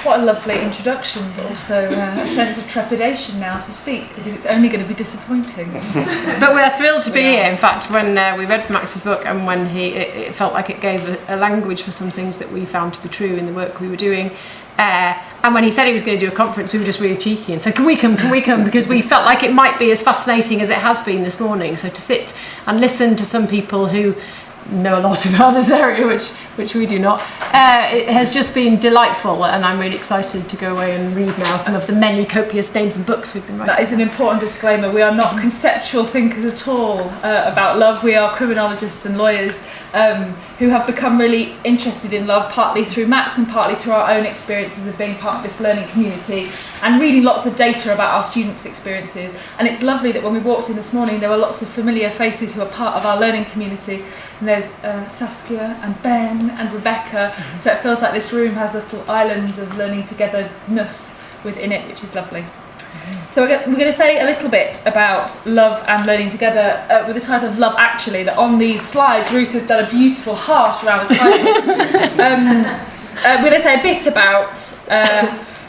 What a lovely introduction, but also a sense of trepidation now to speak, because it's only going to be disappointing. But we're thrilled to be here. In fact, when we read Max's book, and when it felt like it gave a language for some things that we found to be true in the work we were doing. And when he said he was going to do a conference, we were just really cheeky and said, can we come? Because we felt like it might be as fascinating as it has been this morning. So to sit and listen to some people who know a lot about this area, which we do not, it has just been delightful, and I'm really excited to go away and read now some of the many copious names and books we've been writing. That is an important disclaimer. We are not conceptual thinkers at all about love. We are criminologists and lawyers who have become really interested in love, partly through Max and partly through our own experiences of being part of this learning community and reading lots of data about our students' experiences. And it's lovely that when we walked in this morning, there were lots of familiar faces who are part of our learning community. And there's Saskia and Ben and Rebecca. So it feels like this room has little islands of learning togetherness within it, which is lovely. So we're going to say a little bit about love and learning together with the title of Love Actually, that on these slides Ruth has done a beautiful heart around the title. We're going to say a bit about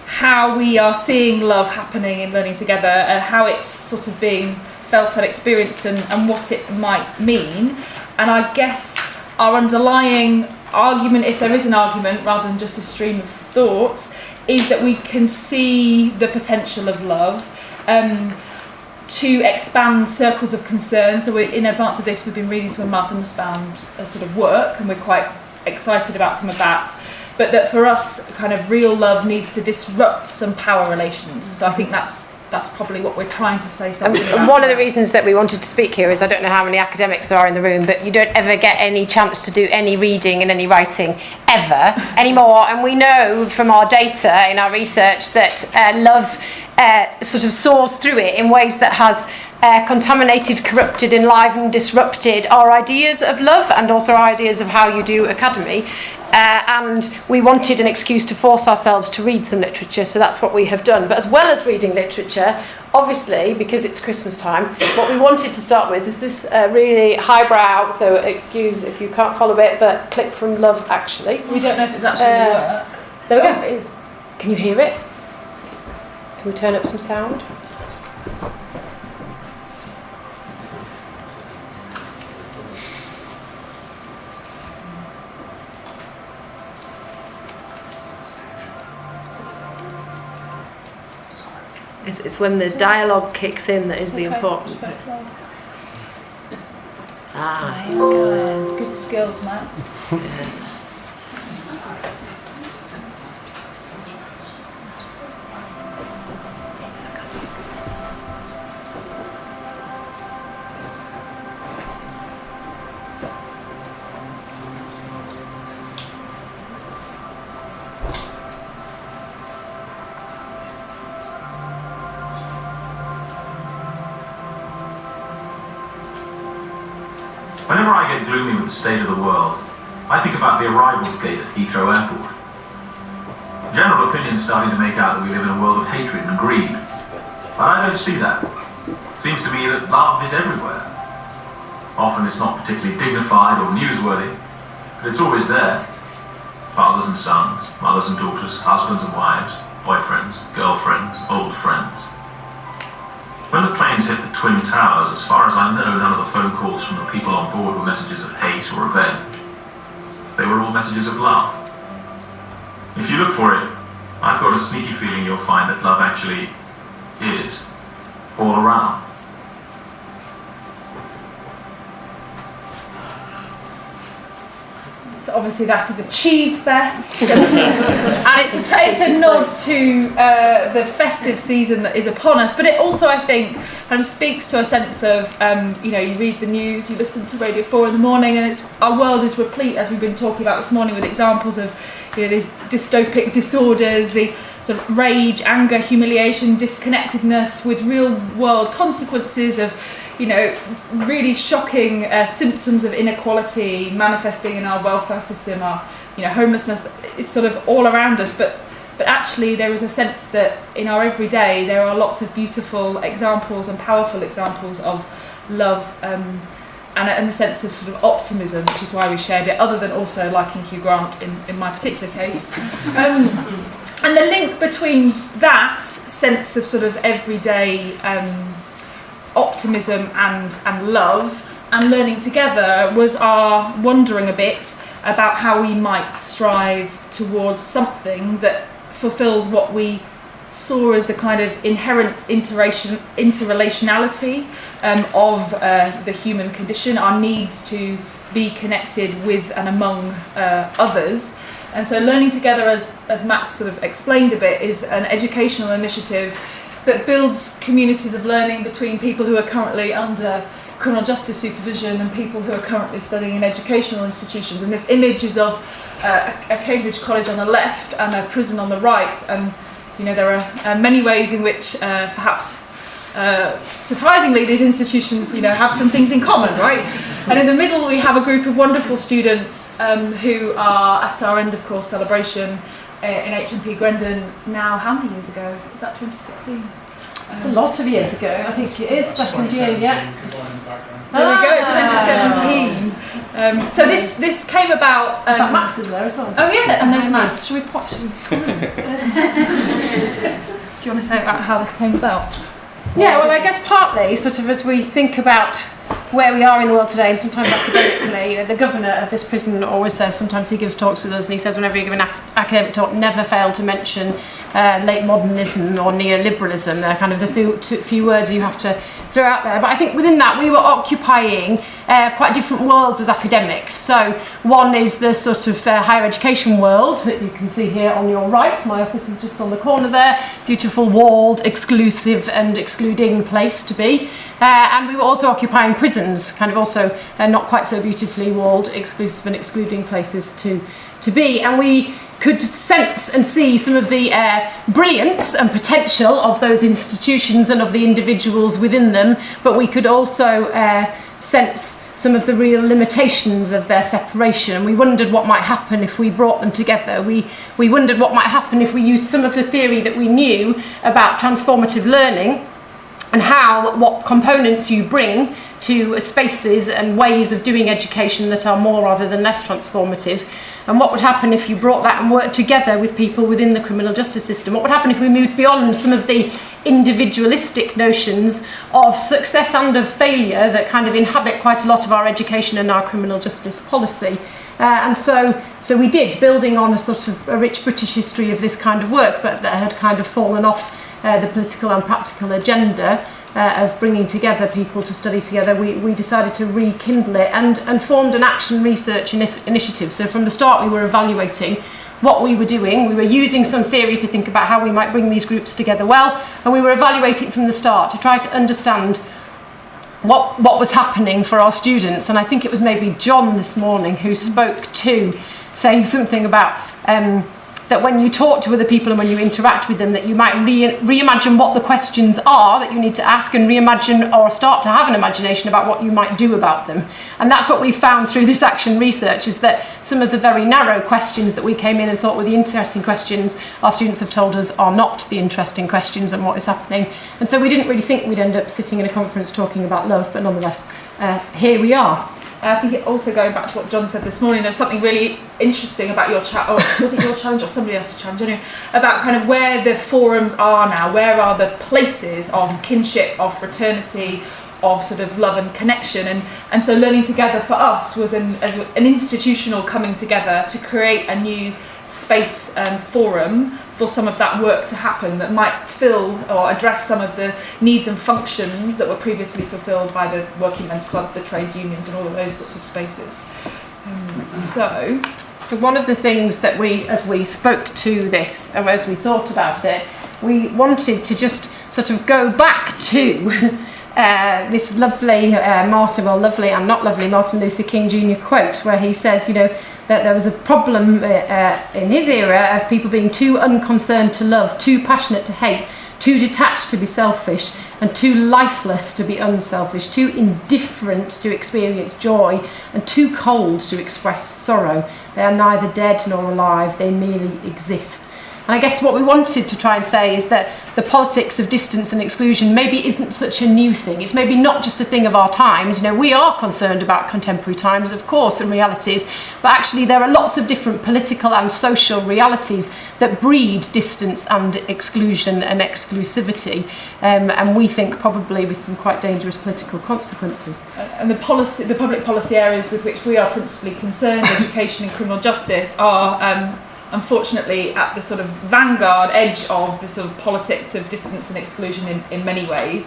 how we are seeing love happening in learning together and how it's sort of being felt and experienced and what it might mean. And I guess our underlying argument, if there is an argument rather than just a stream of thoughts, is that we can see the potential of love to expand circles of concern. So in advance of this, we've been reading some of Martha Nussbaum's sort of work, and we're quite excited about some of that. But that for us, kind of real love needs to disrupt some power relations. So I think that's probably what we're trying to say. And one of the reasons that we wanted to speak here is, I don't know how many academics there are in the room, but you don't ever get any chance to do any reading and any writing ever anymore. And we know from our data in our research that love sort of soars through it in ways that has contaminated, corrupted, enlivened, disrupted our ideas of love and also our ideas of how you do academy. And we wanted an excuse to force ourselves to read some literature, so that's what we have done. But as well as reading literature, obviously, because it's Christmas time, what we wanted to start with is this really highbrow, so excuse if you can't follow it, but clip from Love Actually. We don't know if it's actually going to work. There we go. It is. Can you hear it? Can we turn up some sound? It's when the dialogue kicks in that is the important bit. He's going. Good skills, Matt. Whenever I get gloomy with the state of the world, I think about the arrivals gate at Heathrow Airport. General opinion is starting to make out that we live in a world of hatred and greed. But I don't see that. It seems to me that love is everywhere. Often it's not particularly dignified or newsworthy, but it's always there. Fathers and sons, mothers and daughters, husbands and wives, boyfriends, girlfriends, old friends. When the planes hit the Twin Towers, as far as I know, none of the phone calls from the people on board were messages of hate or revenge. They were all messages of love. If you look for it, I've got a sneaky feeling you'll find that love actually is all around. So obviously that is a cheese fest, and it's a nod to the festive season that is upon us. But it also, I think, kind of speaks to a sense of, you read the news, you listen to Radio 4 in the morning, and our world is replete, as we've been talking about this morning, with examples of these dystopic disorders, the sort of rage, anger, humiliation, disconnectedness with real world consequences of really shocking symptoms of inequality manifesting in our welfare system, our homelessness. It's sort of all around us, but actually there is a sense that in our everyday there are lots of beautiful examples and powerful examples of love, and a sense of sort of optimism, which is why we shared it, other than also liking Hugh Grant in my particular case. And the link between that sense of sort of everyday optimism and love and learning together was our wondering a bit about how we might strive towards something that fulfills what we saw as the kind of inherent interrelationality of the human condition, our needs to be connected with and among others. And so Learning Together, as Max sort of explained a bit, is an educational initiative that builds communities of learning between people who are currently under criminal justice supervision and people who are currently studying in educational institutions. And this image is of a Cambridge college on the left and a prison on the right. And there are many ways in which perhaps surprisingly these institutions have some things in common, right? And in the middle we have a group of wonderful students who are at our end of course celebration in HMP Grendon now. How many years ago? Is that 2016? It's a lot of years ago. I think it is second year, yeah. There we go, 2017. So this came about. Max is there as well. Oh yeah, and there's Max. Should we watch him? Do you want to say about how this came about? Yeah, well, I guess partly, sort of as we think about where we are in the world today, and sometimes academically, the governor of this prison always says, sometimes he gives talks with us, and he says whenever you give an academic talk, never fail to mention late modernism or neoliberalism. They're kind of the few words you have to throw out there. But I think within that we were occupying quite different worlds as academics. So one is the sort of higher education world that you can see here on your right. My office is just on the corner there. Beautiful walled, exclusive and excluding place to be. And we were also occupying prisons, kind of also not quite so beautifully walled, exclusive and excluding places to be. And we could sense and see some of the brilliance and potential of those institutions and of the individuals within them, but we could also sense some of the real limitations of their separation. We wondered what might happen if we brought them together. We wondered what might happen if we used some of the theory that we knew about transformative learning and what components you bring to spaces and ways of doing education that are more rather than less transformative, and what would happen if you brought that and worked together with people within the criminal justice system. What would happen if we moved beyond some of the individualistic notions of success and of failure that kind of inhabit quite a lot of our education and our criminal justice policy. And so we did, building on a sort of a rich British history of this kind of work, but that had kind of fallen off the political and practical agenda of bringing together people to study together. We decided to rekindle it and formed an action research initiative. So from the start we were evaluating what we were doing. We were using some theory to think about how we might bring these groups together well, and we were evaluating from the start to try to understand what was happening for our students. And I think it was maybe John this morning who spoke to saying something about that when you talk to other people and when you interact with them, that you might reimagine what the questions are that you need to ask, and reimagine or start to have an imagination about what you might do about them. And that's what we found through this action research, is that some of the very narrow questions that we came in and thought were the interesting questions, our students have told us are not the interesting questions and what is happening. And so we didn't really think we'd end up sitting in a conference talking about love, but nonetheless, here we are. I think it also, going back to what John said this morning, there's something really interesting about your chat, or was it your challenge or somebody else's challenge, anyway, about kind of where the forums are now, where are the places of kinship, of fraternity, of sort of love and connection, and so Learning Together for us was an institutional coming together to create a new space and forum for some of that work to happen that might fill or address some of the needs and functions that were previously fulfilled by the Working Men's Club, the trade unions, and all of those sorts of spaces. So one of the things that as we spoke to this, and as we thought about it, we wanted to just sort of go back to this lovely lovely and not lovely Martin Luther King Jr. quote, where he says, that there was a problem in his era of people being too unconcerned to love, too passionate to hate, too detached to be selfish, and too lifeless to be unselfish, too indifferent to experience joy, and too cold to express sorrow. They are neither dead nor alive, they merely exist. And I guess what we wanted to try and say is that the politics of distance and exclusion maybe isn't such a new thing. It's maybe not just a thing of our times. We are concerned about contemporary times, of course, and realities, but actually there are lots of different political and social realities that breed distance and exclusion and exclusivity, and we think probably with some quite dangerous political consequences. And the public policy areas with which we are principally concerned, education and criminal justice, are unfortunately at the sort of vanguard edge of the sort of politics of distance and exclusion in many ways.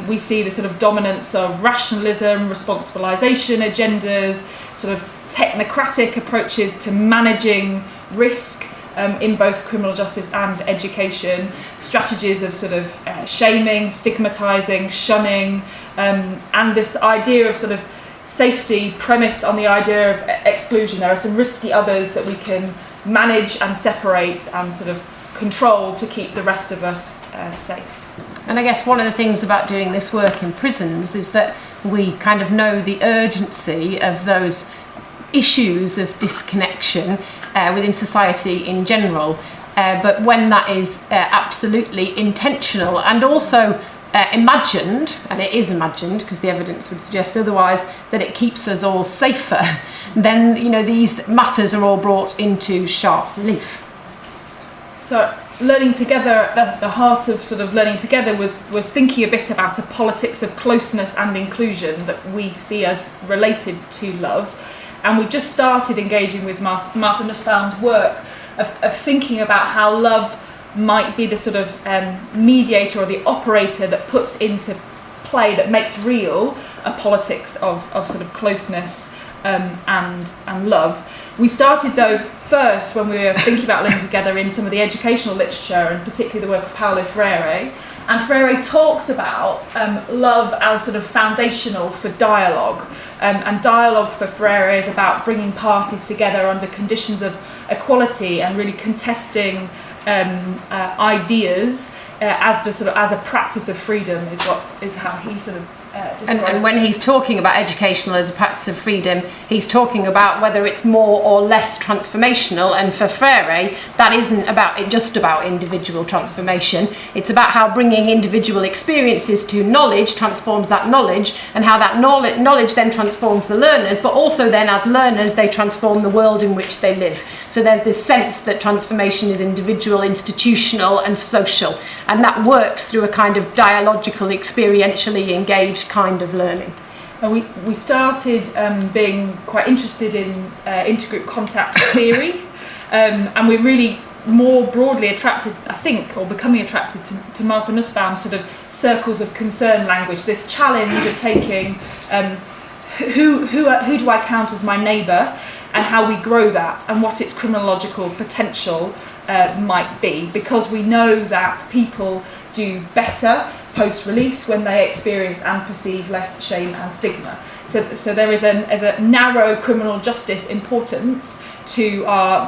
We see the sort of dominance of rationalism, responsibilisation agendas, sort of technocratic approaches to managing risk in both criminal justice and education, strategies of sort of shaming, stigmatising, shunning, and this idea of sort of safety premised on the idea of exclusion. There are some risky others that we can manage and separate and sort of control to keep the rest of us safe. And I guess one of the things about doing this work in prisons is that we kind of know the urgency of those issues of disconnection within society in general, but when that is absolutely intentional and also imagined, and it is imagined because the evidence would suggest otherwise, that it keeps us all safer, then these matters are all brought into sharp relief. So learning together, at the heart of sort of learning together was thinking a bit about a politics of closeness and inclusion that we see as related to love, and we've just started engaging with Martha Nussbaum's work of thinking about how love might be the sort of mediator or the operator that puts into play, that makes real a politics of sort of closeness and love. We started though first when we were thinking about learning together in some of the educational literature, and particularly the work of Paulo Freire. And Freire talks about love as sort of foundational for dialogue, and dialogue for Freire is about bringing parties together under conditions of equality and really contesting ideas as a practice of freedom is how he sort of describes. And when he's talking about educational as a practice of freedom, he's talking about whether it's more or less transformational. And for Freire, that isn't just about individual transformation. It's about how bringing individual experiences to knowledge transforms that knowledge, and how that knowledge then transforms the learners, but also then as learners they transform the world in which they live. So there's this sense that transformation is individual, institutional and social, and that works through a kind of dialogical, experientially engaged kind of learning. We started being quite interested in intergroup contact theory, and we're really more broadly attracted, I think, or becoming attracted to Martha Nussbaum's sort of circles of concern language, this challenge of taking who do I count as my neighbour, and how we grow that, and what its criminological potential might be, because we know that people do better post-release when they experience and perceive less shame and stigma. So there is a narrow criminal justice importance to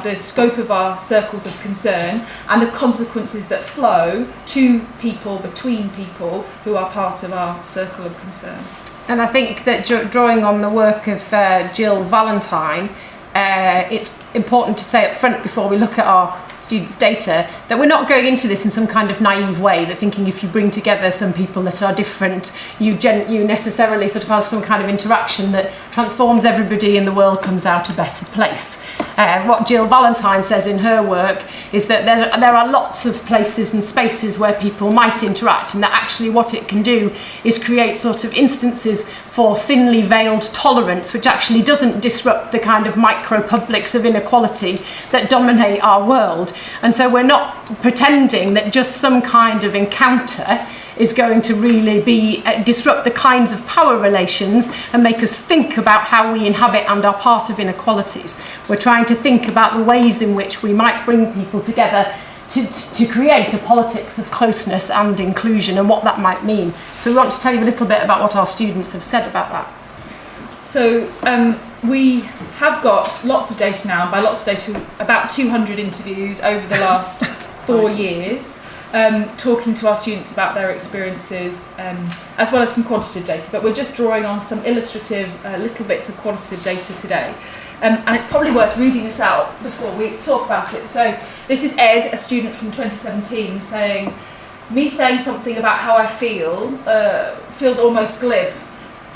the scope of our circles of concern and the consequences that flow to people, between people who are part of our circle of concern. And I think that drawing on the work of Jill Valentine, it's important to say up front before we look at our students' data that we're not going into this in some kind of naive way, that thinking if you bring together some people that are different, you necessarily sort of have some kind of interaction that transforms everybody and the world comes out a better place. What Jill Valentine says in her work is that there are lots of places and spaces where people might interact, and that actually what it can do is create sort of instances for thinly veiled tolerance, which actually doesn't disrupt the kind of micro-publics of inequality that dominate our world. And so we're not pretending that just some kind of encounter is going to really disrupt the kinds of power relations and make us think about how we inhabit and are part of inequalities. We're trying to think about the ways in which we might bring people together to create a politics of closeness and inclusion, and what that might mean. So we want to tell you a little bit about what our students have said about that. So we have got lots of data now, and by lots of data, about 200 interviews over the last 4 years, talking to our students about their experiences, as well as some quantitative data, but we're just drawing on some illustrative little bits of quantitative data today. And it's probably worth reading this out before we talk about it. So this is Ed, a student from 2017, saying, "Me saying something about how I feel feels almost glib.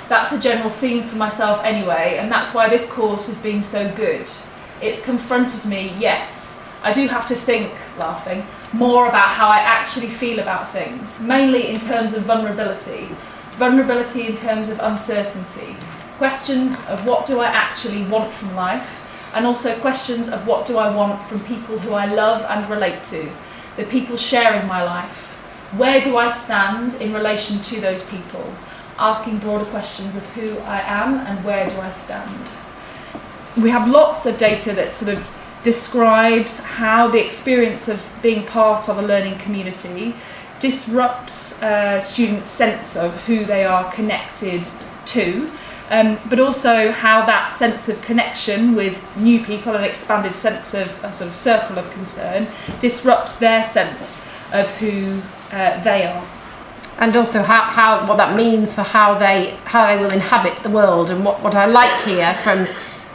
That's a general theme for myself anyway, and that's why this course has been so good. It's confronted me, yes. I do have to think," laughing, "more about how I actually feel about things, mainly in terms of vulnerability. Vulnerability in terms of uncertainty. Questions of what do I actually want from life, and also questions of what do I want from people who I love and relate to, the people sharing my life. Where do I stand in relation to those people? Asking broader questions of who I am and where do I stand." We have lots of data that sort of describes how the experience of being part of a learning community disrupts students' sense of who they are connected to, but also how that sense of connection with new people, an expanded sense of a sort of circle of concern, disrupts their sense of who they are. And also how what that means for how they will inhabit the world. And what I like here from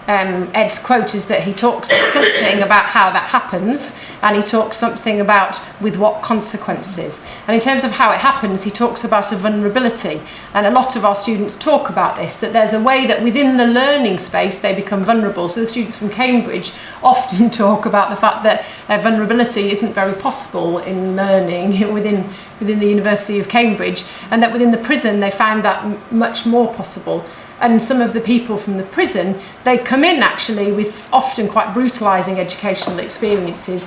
Ed's quote is that he talks something about how that happens, and he talks something about with what consequences. And in terms of how it happens, he talks about a vulnerability. And a lot of our students talk about this, that there's a way that within the learning space they become vulnerable. So the students from Cambridge often talk about the fact that vulnerability isn't very possible in learning within the University of Cambridge, and that within the prison they found that much more possible. And some of the people from the prison, they come in actually with often quite brutalising educational experiences,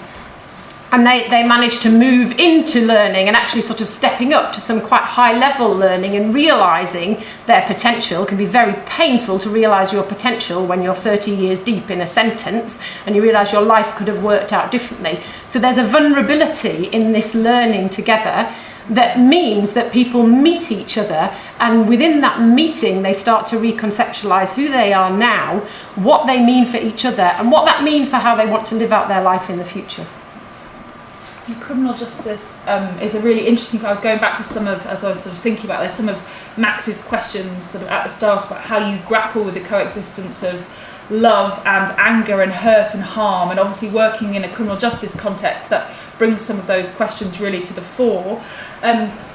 and they manage to move into learning and actually sort of stepping up to some quite high level learning and realising their potential. It can be very painful to realise your potential when you're 30 years deep in a sentence and you realise your life could have worked out differently. So there's a vulnerability in this learning together that means that people meet each other, and within that meeting they start to reconceptualise who they are now, what they mean for each other, and what that means for how they want to live out their life in the future. Criminal justice is a really interesting point. I was going back to some of, as I was sort of thinking about this, some of Max's questions sort of at the start about how you grapple with the coexistence of love and anger and hurt and harm, and obviously working in a criminal justice context that brings some of those questions really to the fore.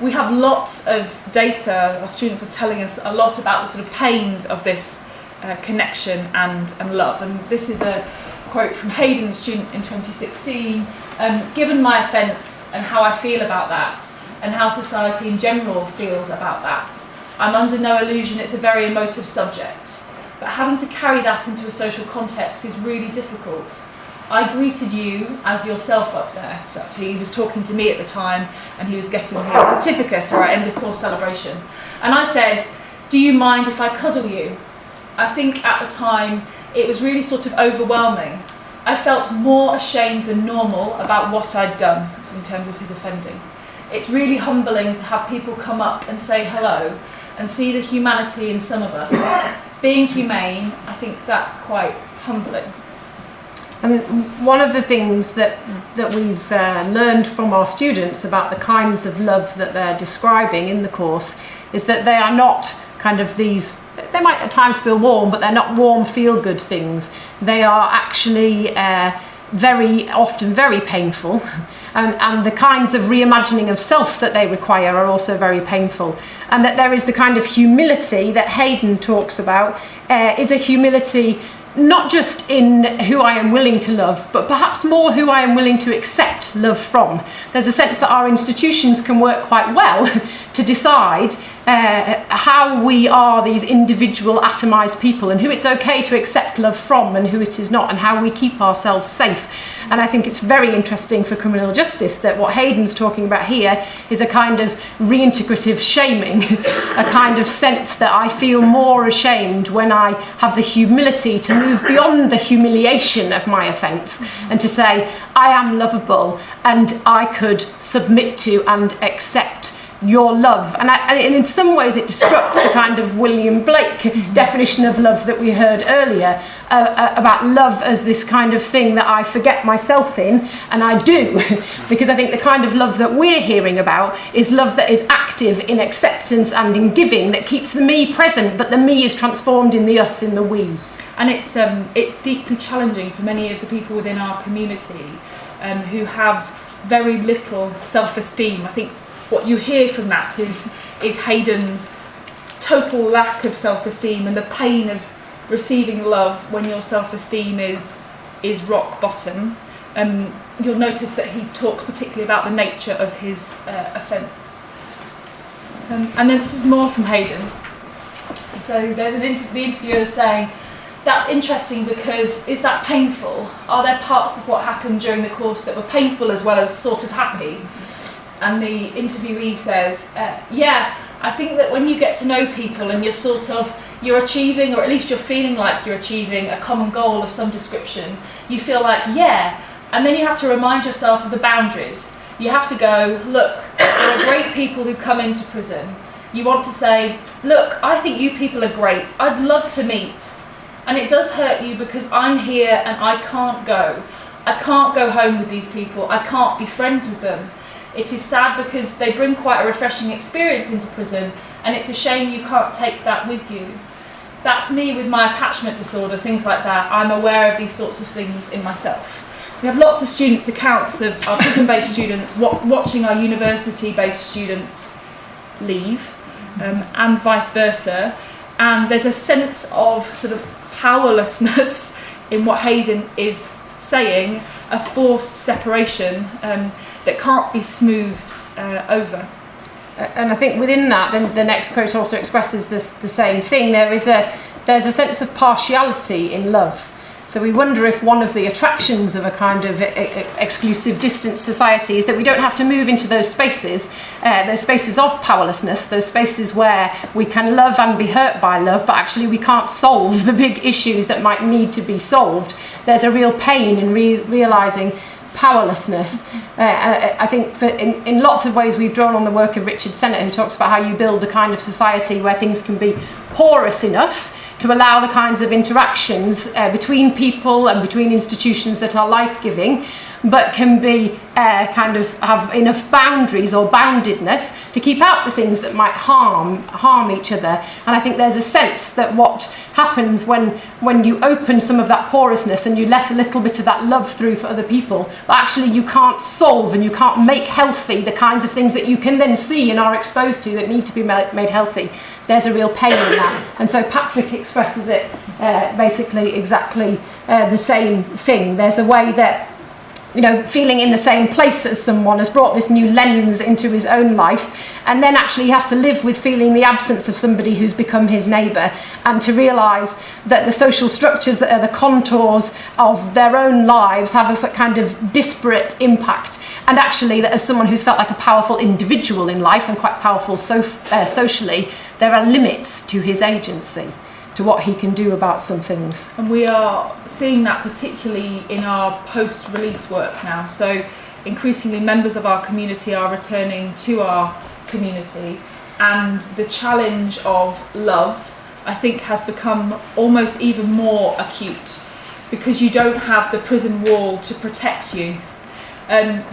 We have lots of data. Our students are telling us a lot about the sort of pains of this connection and love. And this is a quote from Hayden, a student in 2016. "Given my offence and how I feel about that, and how society in general feels about that, I'm under no illusion it's a very emotive subject. But having to carry that into a social context is really difficult. I greeted you as yourself up there." So that's he was talking to me at the time, and he was getting his certificate or our end of course celebration. "And I said, 'Do you mind if I cuddle you?' I think at the time it was really sort of overwhelming. I felt more ashamed than normal about what I'd done," that's in terms of his offending. "It's really humbling to have people come up and say hello and see the humanity in some of us. Being humane, I think that's quite humbling." And one of the things that we've learned from our students about the kinds of love that they're describing in the course is that they are not kind of these, they might at times feel warm, but they're not warm feel-good things. They are actually very often very painful, and the kinds of reimagining of self that they require are also very painful. And that there is the kind of humility that Hayden talks about, is a humility not just in who I am willing to love, but perhaps more who I am willing to accept love from. There's a sense that our institutions can work quite well to decide how we are these individual atomised people, and who it's okay to accept love from and who it is not, and how we keep ourselves safe. And I think it's very interesting for criminal justice that what Hayden's talking about here is a kind of reintegrative shaming, a kind of sense that I feel more ashamed when I have the humility to move beyond the humiliation of my offence and to say, I am lovable and I could submit to and accept your love. And in some ways it disrupts the kind of William Blake definition of love that we heard earlier, about love as this kind of thing that I forget myself in, and I do, because I think the kind of love that we're hearing about is love that is active in acceptance and in giving, that keeps the me present, but the me is transformed in the us, in the we. And it's deeply challenging for many of the people within our community who have very little self-esteem. I think what you hear from that is Hayden's total lack of self-esteem and the pain of receiving love when your self-esteem is rock bottom. You'll notice that he talks particularly about the nature of his offence. And then this is more from Hayden. So there's the interviewer saying, that's interesting because is that painful? Are there parts of what happened during the course that were painful as well as sort of happy? And the interviewee says, yeah, I think that when you get to know people and you're achieving, or at least you're feeling like you're achieving a common goal of some description, you feel like, yeah, and then you have to remind yourself of the boundaries. You have to go, look, there are great people who come into prison. You want to say, look, I think you people are great. I'd love to meet. And it does hurt you because I'm here and I can't go. I can't go home with these people. I can't be friends with them. It is sad because they bring quite a refreshing experience into prison, and it's a shame you can't take that with you. That's me with my attachment disorder, things like that. I'm aware of these sorts of things in myself. We have lots of students' accounts of our prison-based students watching our university-based students leave, and vice versa. And there's a sense of sort of powerlessness in what Hayden is saying, a forced separation that can't be smoothed over. And I think within that, then the next quote also expresses the same thing. There's a sense of partiality in love. So we wonder if one of the attractions of a kind of exclusive, distant society is that we don't have to move into those spaces of powerlessness, those spaces where we can love and be hurt by love, but actually we can't solve the big issues that might need to be solved. There's a real pain in realising powerlessness. I think in lots of ways we've drawn on the work of Richard Sennett, who talks about how you build the kind of society where things can be porous enough to allow the kinds of interactions between people and between institutions that are life-giving, but can be kind of have enough boundaries or boundedness to keep out the things that might harm each other. And I think there's a sense that what happens when you open some of that porousness and you let a little bit of that love through for other people, but actually you can't solve and you can't make healthy the kinds of things that you can then see and are exposed to that need to be made healthy. There's a real pain in that. And so Patrick expresses it basically exactly the same thing. There's a way that, feeling in the same place as someone has brought this new lens into his own life, and then actually he has to live with feeling the absence of somebody who's become his neighbour, and to realise that the social structures that are the contours of their own lives have a kind of disparate impact. And actually that as someone who's felt like a powerful individual in life and quite powerful socially, there are limits to his agency, to what he can do about some things. And we are seeing that particularly in our post-release work now. So increasingly members of our community are returning to our community, and the challenge of love, I think, has become almost even more acute because you don't have the prison wall to protect you.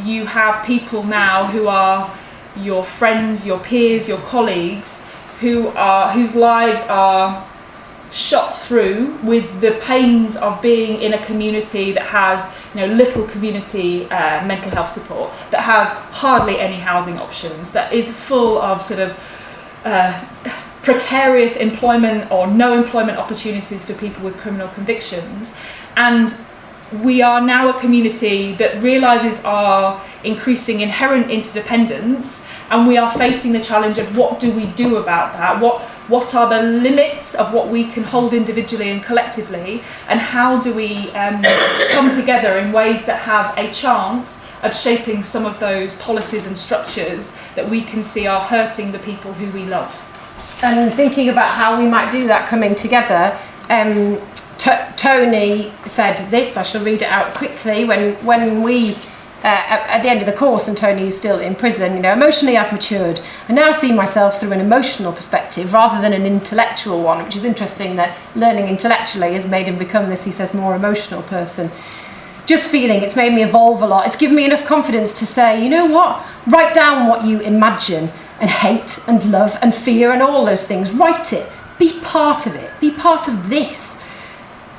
You have people now who are your friends, your peers, your colleagues, whose lives are shot through with the pains of being in a community that has little community mental health support, that has hardly any housing options, that is full of sort of precarious employment or no employment opportunities for people with criminal convictions. And we are now a community that realises our increasing inherent interdependence, and we are facing the challenge of what do we do about that? What are the limits of what we can hold individually and collectively, and how do we come together in ways that have a chance of shaping some of those policies and structures that we can see are hurting the people who we love? And thinking about how we might do that coming together, Tony said this, I shall read it out quickly, when we at the end of the course and Tony is still in prison, emotionally I've matured. I now see myself through an emotional perspective rather than an intellectual one, which is interesting that learning intellectually has made him become this, he says, more emotional person. Just feeling it's made me evolve a lot. It's given me enough confidence to say, you know what, write down what you imagine and hate and love and fear and all those things. Write it. Be part of it. Be part of this.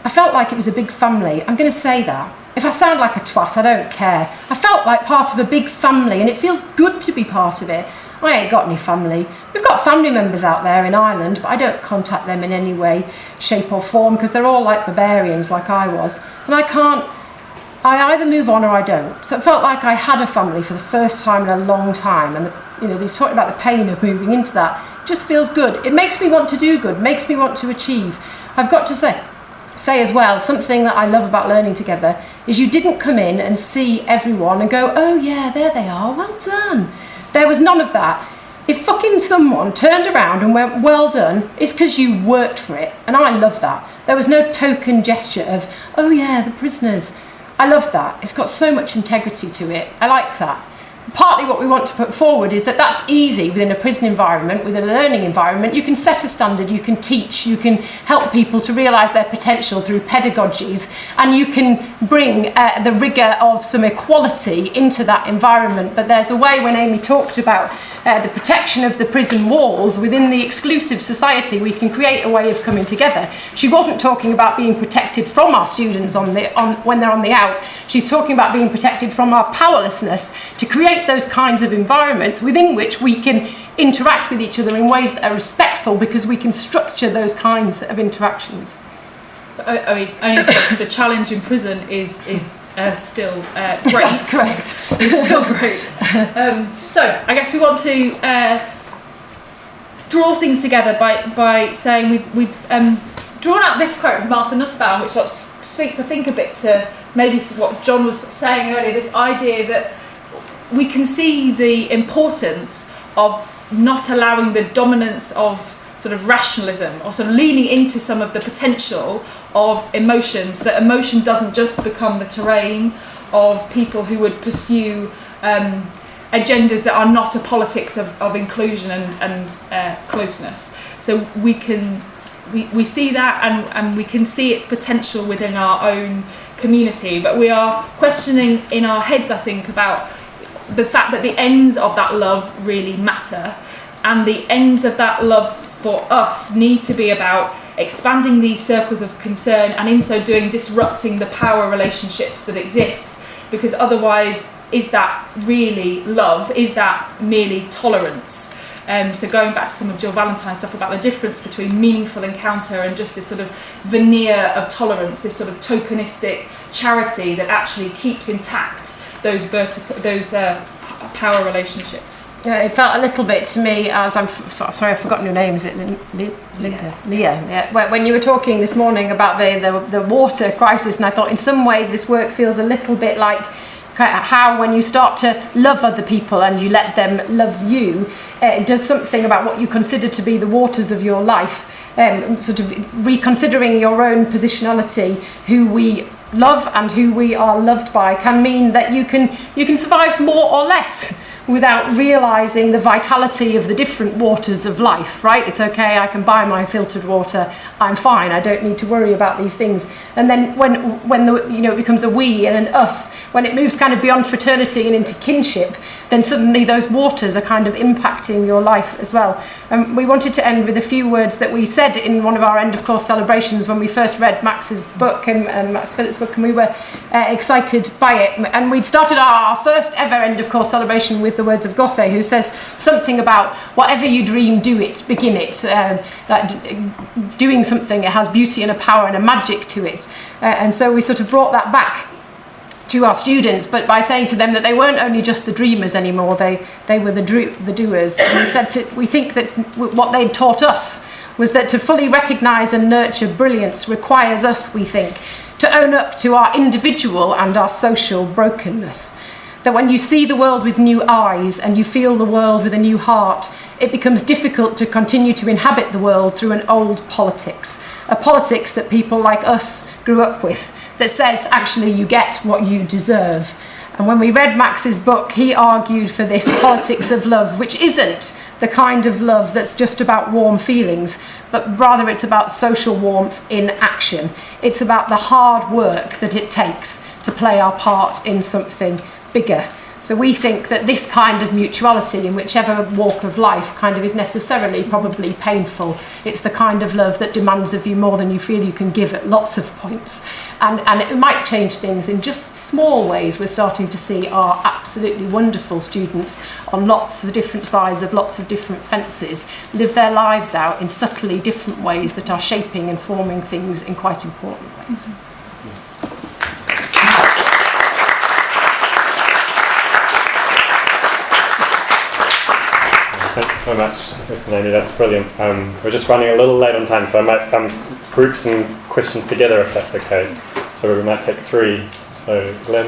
I felt like it was a big family. I'm going to say that. If I sound like a twat, I don't care. I felt like part of a big family, and it feels good to be part of it. I ain't got any family. We've got family members out there in Ireland, but I don't contact them in any way, shape or form, because they're all like barbarians like I was. And I either move on or I don't. So it felt like I had a family for the first time in a long time. And, he's talking about the pain of moving into that. It just feels good. It makes me want to do good, makes me want to achieve. I've got to say as well, something that I love about learning together is you didn't come in and see everyone and go, oh yeah, there they are, well done. There was none of that. If fucking someone turned around and went, well done, it's because you worked for it. And I love that. There was no token gesture of, oh yeah, the prisoners. I love that. It's got so much integrity to it. I like that. Partly what we want to put forward is that that's easy within a prison environment, within a learning environment. You can set a standard, you can teach, you can help people to realise their potential through pedagogies, and you can bring the rigour of some equality into that environment. But there's a way, when Amy talked about the protection of the prison walls within the exclusive society, we can create a way of coming together. She wasn't talking about being protected from our students when they're on the out. She's talking about being protected from our powerlessness to create those kinds of environments within which we can interact with each other in ways that are respectful, because we can structure those kinds of interactions. I mean, only the challenge in prison is still great. That's correct. It's still great. So I guess we want to draw things together by saying we've drawn out this quote from Martha Nussbaum, which sort of speaks, I think, a bit to maybe what John was saying earlier, this idea that we can see the importance of not allowing the dominance of sort of rationalism, or sort of leaning into some of the potential of emotions, that emotion doesn't just become the terrain of people who would pursue agendas that are not a politics of inclusion and closeness. So we see that, and we can see its potential within our own community, but we are questioning in our heads, I think, about the fact that the ends of that love really matter, and the ends of that love for us need to be about expanding these circles of concern, and in so doing disrupting the power relationships that exist, because otherwise, is that really love? Is that merely tolerance? So going back to some of Jill Valentine's stuff about the difference between meaningful encounter and just this sort of veneer of tolerance, this sort of tokenistic charity that actually keeps intact those power relationships. Yeah, it felt a little bit to me as sorry, I've forgotten your name. Is it Linda? Leah. Yeah. When you were talking this morning about the water crisis, and I thought in some ways this work feels a little bit like how when you start to love other people and you let them love you, it does something about what you consider to be the waters of your life. Sort of reconsidering your own positionality, who we love and who we are loved by, can mean that you can survive more or less without realising the vitality of the different waters of life, right? It's okay, I can buy my filtered water, I'm fine, I don't need to worry about these things. And then when it becomes a we and an us, when it moves kind of beyond fraternity and into kinship, then suddenly those waters are kind of impacting your life as well. We wanted to end with a few words that we said in one of our end of course celebrations when we first read Max's book and Max Phillips' book, and we were excited by it. And we'd started our first ever end of course celebration with the words of Goethe, who says something about whatever you dream, do it, begin it. Like doing something, it has beauty and a power and a magic to it. And so we sort of brought that back to our students, but by saying to them that they weren't only just the dreamers anymore, they were the doers. And we think that what they'd taught us was that to fully recognise and nurture brilliance requires us, we think, to own up to our individual and our social brokenness. That when you see the world with new eyes and you feel the world with a new heart, it becomes difficult to continue to inhabit the world through an old politics, a politics that people like us grew up with, that says actually you get what you deserve. And when we read Max's book, he argued for this politics of love, which isn't the kind of love that's just about warm feelings, but rather it's about social warmth in action. It's about the hard work that it takes to play our part in something bigger. So we think that this kind of mutuality in whichever walk of life kind of is necessarily probably painful. It's the kind of love that demands of you more than you feel you can give at lots of points. And it might change things in just small ways. We're starting to see our absolutely wonderful students on lots of different sides of lots of different fences live their lives out in subtly different ways that are shaping and forming things in quite important ways. Thanks so much, Naomi, that's brilliant. We're just running a little late on time, so I might group some questions together if that's okay. So we might take 3. So Glenn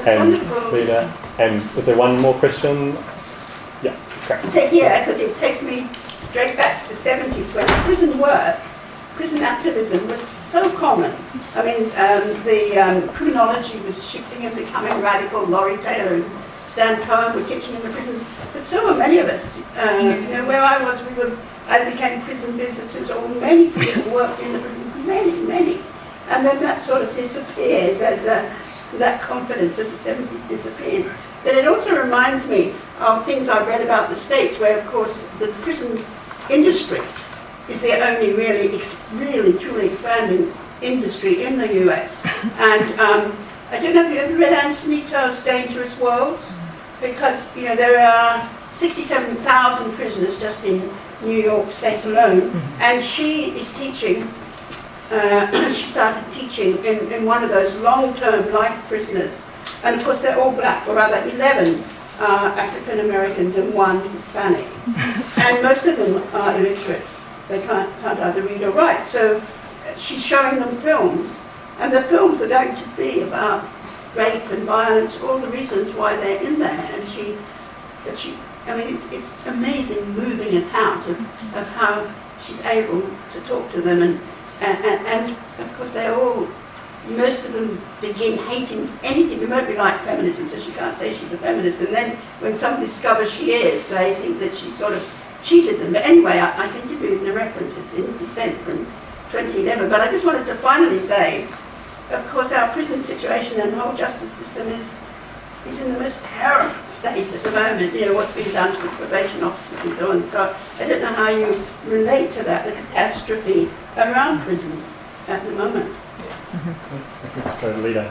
and Lena. And is there one more question? Yeah, great. Yeah, because it takes me straight back to the 70s when prison work, prison activism was so common. I mean, the criminology was shifting and becoming radical. Laurie Taylor and Stan Cohen were teaching in the prisons, but so were many of us. Where I was, I became prison visitors, or many people worked in the prison, many. And then that sort of disappears as that confidence of the 70s disappears. But it also reminds me of things I've read about the States, where of course the prison industry is the only really truly expanding industry in the US. And I don't know if you ever read Anne Snito's Dangerous Worlds, because there are 67,000 prisoners just in New York State alone, and she is teaching. She started teaching in one of those long-term life prisoners, and of course they're all black, or rather 11 African Americans and 1 Hispanic, and most of them are illiterate. They can't either read or write. So she's showing them films, and the films are going to be about rape and violence, all the reasons why they're in there. And it's amazing moving account of how she's able to talk to them, and of course most of them begin hating anything remotely like feminism, so she can't say she's a feminist, and then when some discovers she is, they think that she sort of cheated them. But anyway, I can give you the reference, it's in Dissent from 2011, but I just wanted to finally say, of course, our prison situation and whole justice system is in the most terrible state at the moment. What's been done to the probation officers and so on. So I don't know how you relate to that, the catastrophe around prisons at the moment. Thanks. If we just go to Lena.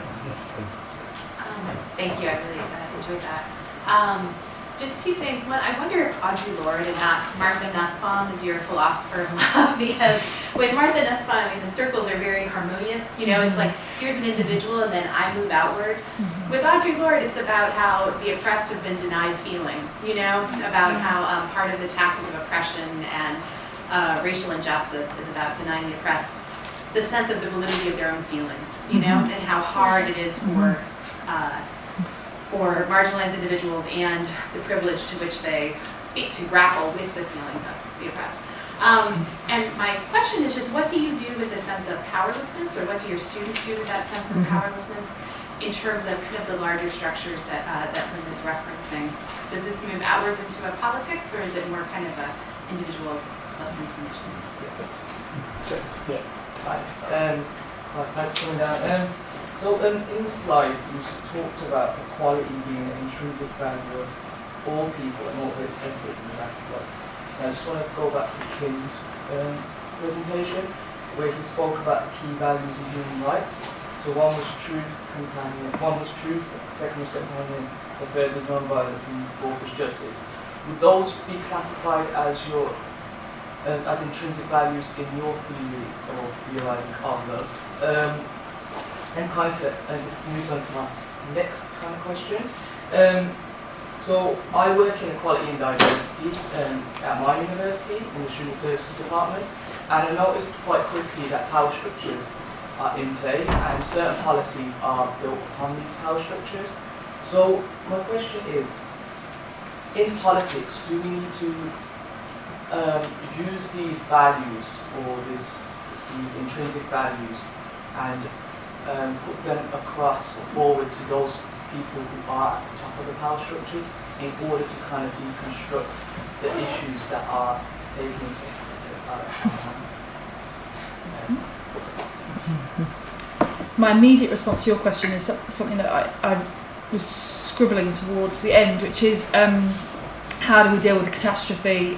Thank you, I really enjoyed that. Just 2 things. One, I wonder if Audre Lorde and not Martha Nussbaum is your philosopher of love, because with Martha Nussbaum, the circles are very harmonious. It's like, here's an individual and then I move outward. With Audre Lorde, it's about how the oppressed have been denied feeling, about how part of the tactic of oppression and racial injustice is about denying the oppressed the sense of the validity of their own feelings, and how hard it is for marginalized individuals and the privilege to which they speak to grapple with the feelings of the oppressed. And my question is just, what do you do with the sense of powerlessness, or what do your students do with that sense of powerlessness in terms of kind of the larger structures that Lynn is referencing? Does this move outwards into a politics, or is it more kind of an individual self-transformation? Hi, thanks for coming down. So in the slide, you talked about equality being an intrinsic value of all people and all its efforts in sacrifice. And I just want to go back to Kim's presentation, where he spoke about the key values of human rights. So one was truth, second was companion, the third was non-violence, and the fourth was justice. Would those be classified as as intrinsic values in your theory or theorizing of love? And this moves on to my next kind of question. So I work in equality and diversity at my university in the Student Services Department, and I noticed quite quickly that power structures are in play and certain policies are built upon these power structures. So my question is, in politics, do we need to use these values or these intrinsic values and put them across or forward to those people who are at the top of the power structures in order to kind of deconstruct the issues that are taking My immediate response to your question is something that I was scribbling towards the end, which is how do we deal with catastrophe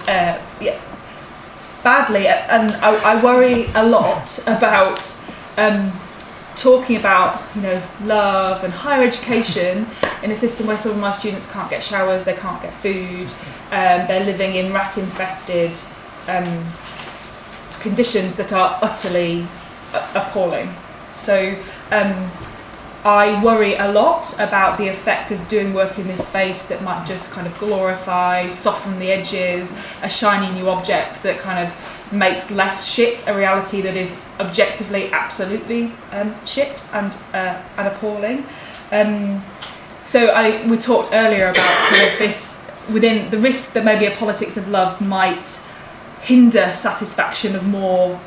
badly, and I worry a lot about talking about love and higher education in a system where some of my students can't get showers, they can't get food, they're living in rat infested conditions that are utterly appalling. So I worry a lot about the effect of doing work in this space that might just kind of glorify, soften the edges, a shiny new object that kind of makes less shit a reality that is objectively absolutely shit and appalling. So we talked earlier about kind of this, within the risk that maybe a politics of love might hinder satisfaction of more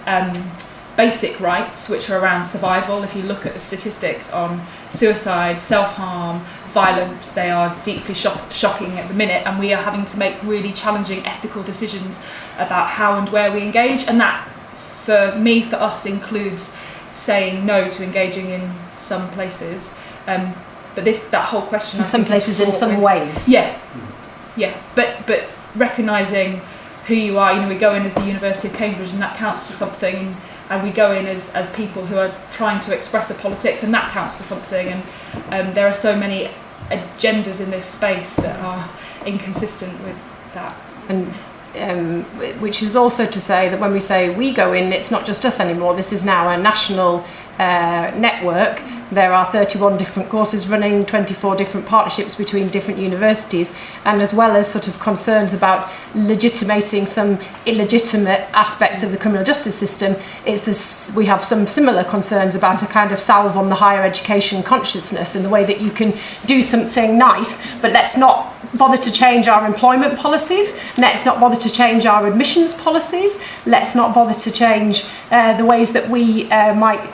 basic rights, which are around survival. If you look at the statistics on suicide, self-harm, violence, they are deeply shocking at the minute, and we are having to make really challenging ethical decisions about how and where we engage, and that for me, for us, includes saying no to engaging in some places, but that whole question in some places, in some ways, but recognising who you are. We go in as the University of Cambridge, and that counts for something, and we go in as people who are trying to express a politics, and that counts for something, and there are so many agendas in this space that are inconsistent with that. And which is also to say that when we say we go in, it's not just us anymore. This is now a national network. There are 31 different courses running, 24 different partnerships between different universities, and as well as sort of concerns about legitimating some illegitimate aspects of the criminal justice system, we have some similar concerns about a kind of salve on the higher education consciousness, in the way that you can do something nice, but let's not bother to change our employment policies, let's not bother to change our admissions policies, let's not bother to change the ways that we might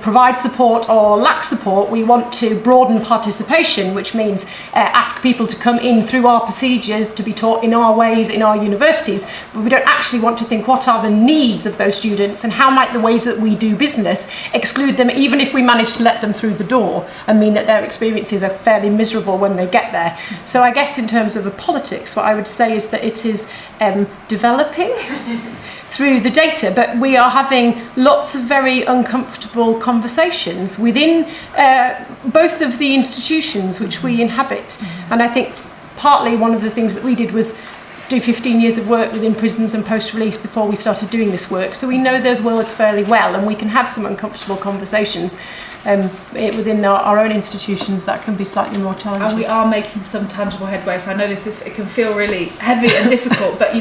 provide support or lack support. We want to broaden participation, which means ask people to come in through our procedures, to be taught in our ways in our universities, but we don't actually want to think what are the needs of those students and how might the ways that we do business exclude them, even if we manage to let them through the door, and mean that their experiences are fairly miserable when they get there. So I guess in terms of the politics, what I would say is that it is developing through the data, but we are having lots of very uncomfortable conversations within both of the institutions which we inhabit. And I think partly one of the things that we did was do 15 years of work within prisons and post-release before we started doing this work, so we know those worlds fairly well, and we can have some uncomfortable conversations within our own institutions that can be slightly more challenging. And we are making some tangible headway, so I know it can feel really heavy and difficult, but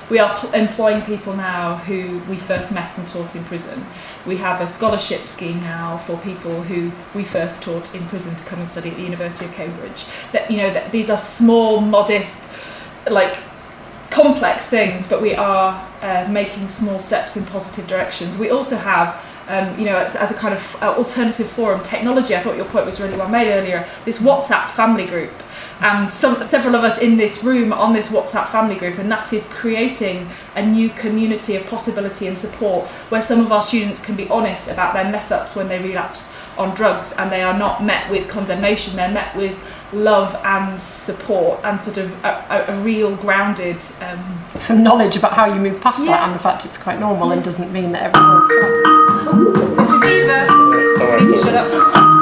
we are employing people now who we first met and taught in prison. We have a scholarship scheme now for people who we first taught in prison to come and study at the University of Cambridge. That these are small, modest, complex things, but we are making small steps in positive directions. We also have as a kind of alternative forum technology. I thought your point was really well made earlier, this WhatsApp family group, and several of us in this room on this WhatsApp family group, and that is creating a new community of possibility and support where some of our students can be honest about their mess ups when they relapse on drugs, and they are not met with condemnation, they're met with love and support and sort of a real grounded some knowledge about how you move past that, and the fact it's quite normal and doesn't mean that everyone's collapsing. This is Eva. You need to shut up.